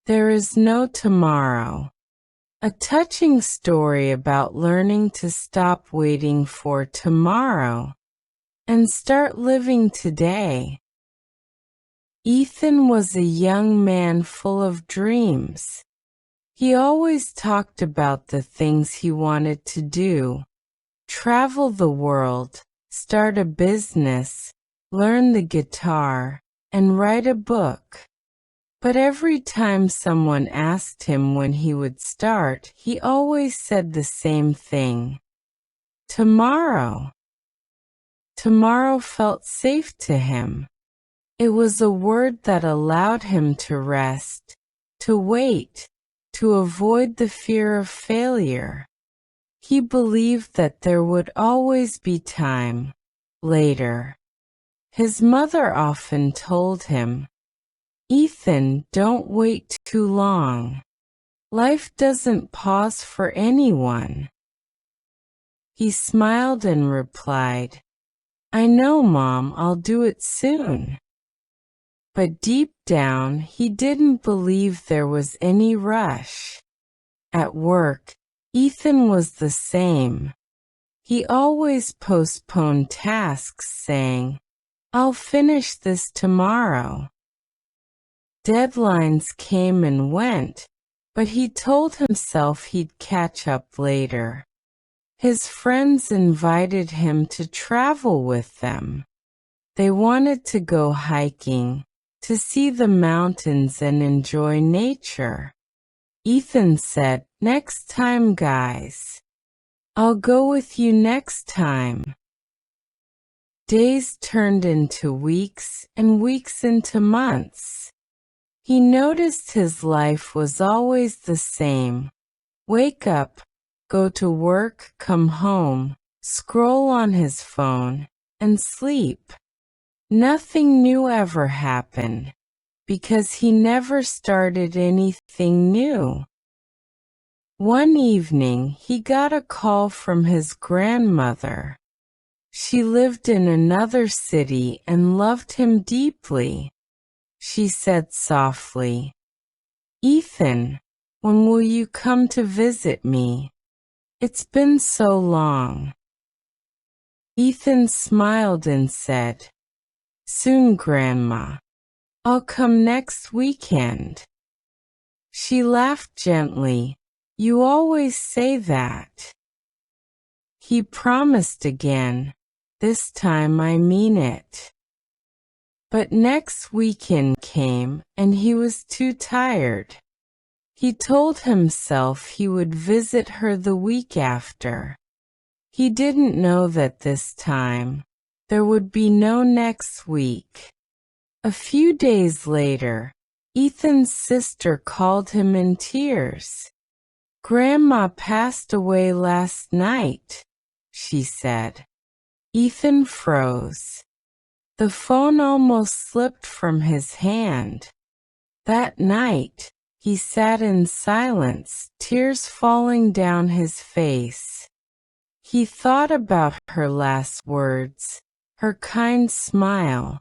There is no tomorrow. A touching story about learning to stop waiting for tomorrow and start living today. Ethan was a young man full of dreams. He always talked about the things he wanted to do: travel the world, start a business, learn the guitar, and write a book. But every time someone asked him when he would start, he always said the same thing: tomorrow. Tomorrow felt safe to him. It was a word that allowed him to rest, to wait, to avoid the fear of failure. He believed that there would always be time, later. His mother often told him, "Ethan, don't wait too long. Life doesn't pause for anyone." He smiled and replied, "I know, Mom, I'll do it soon." But deep down, he didn't believe there was any rush. At work, Ethan was the same. He always postponed tasks, saying, "I'll finish this tomorrow." Deadlines came and went, but he told himself he'd catch up later. His friends invited him to travel with them. They wanted to go hiking, to see the mountains and enjoy nature. Ethan said, "Next time, guys. I'll go with you next time." Days turned into weeks and weeks into months. He noticed his life was always the same: wake up, go to work, come home, scroll on his phone, and sleep. Nothing new ever happened, because he never started anything new. One evening, he got a call from his grandmother. She lived in another city and loved him deeply. She said softly, "Ethan, when will you come to visit me? It's been so long." Ethan smiled and said, "Soon, Grandma. I'll come next weekend." She laughed gently. "You always say that." He promised again, "This time I mean it." But next weekend came, and he was too tired. He told himself he would visit her the week after. He didn't know that this time there would be no next week. A few days later, Ethan's sister called him in tears. "Grandma passed away last night," she said. Ethan froze. The phone almost slipped from his hand. That night, he sat in silence, tears falling down his face. He thought about her last words, her kind smile,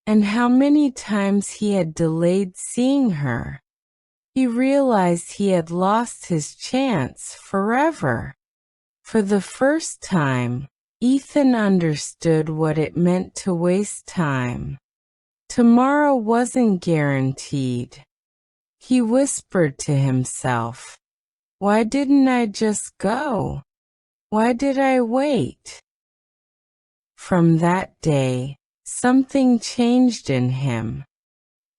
and how many times he had delayed seeing her. He realized he had lost his chance forever. For the first time, Ethan understood what it meant to waste time. Tomorrow wasn't guaranteed. He whispered to himself, "Why didn't I just go? Why did I wait?" From that day, something changed in him.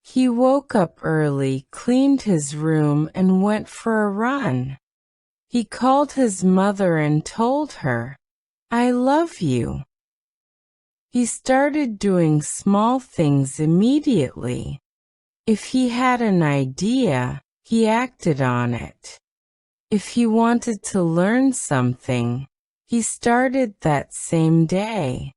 He woke up early, cleaned his room, and went for a run. He called his mother and told her, "I love you." He started doing small things immediately. If he had an idea, he acted on it. If he wanted to learn something, he started that same day.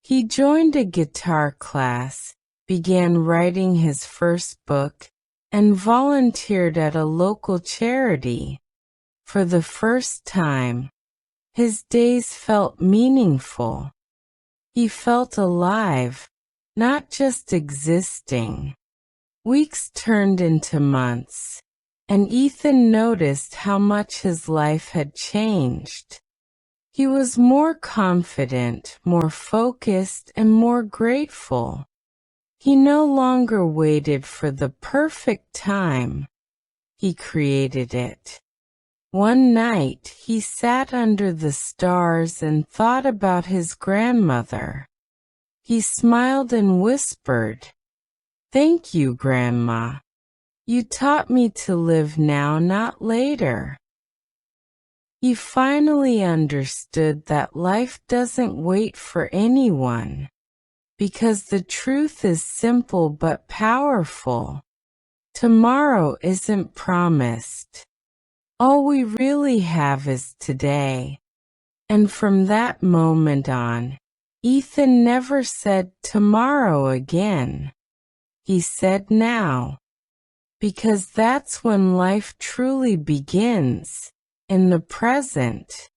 He joined a guitar class, began writing his first book, and volunteered at a local charity. For the first time, his days felt meaningful. He felt alive, not just existing. Weeks turned into months, and Ethan noticed how much his life had changed. He was more confident, more focused, and more grateful. He no longer waited for the perfect time. He created it. One night, he sat under the stars and thought about his grandmother. He smiled and whispered, "Thank you, Grandma. You taught me to live now, not later." He finally understood that life doesn't wait for anyone, because the truth is simple but powerful. Tomorrow isn't promised. All we really have is today. And from that moment on, Ethan never said tomorrow again. He said now, because that's when life truly begins, in the present.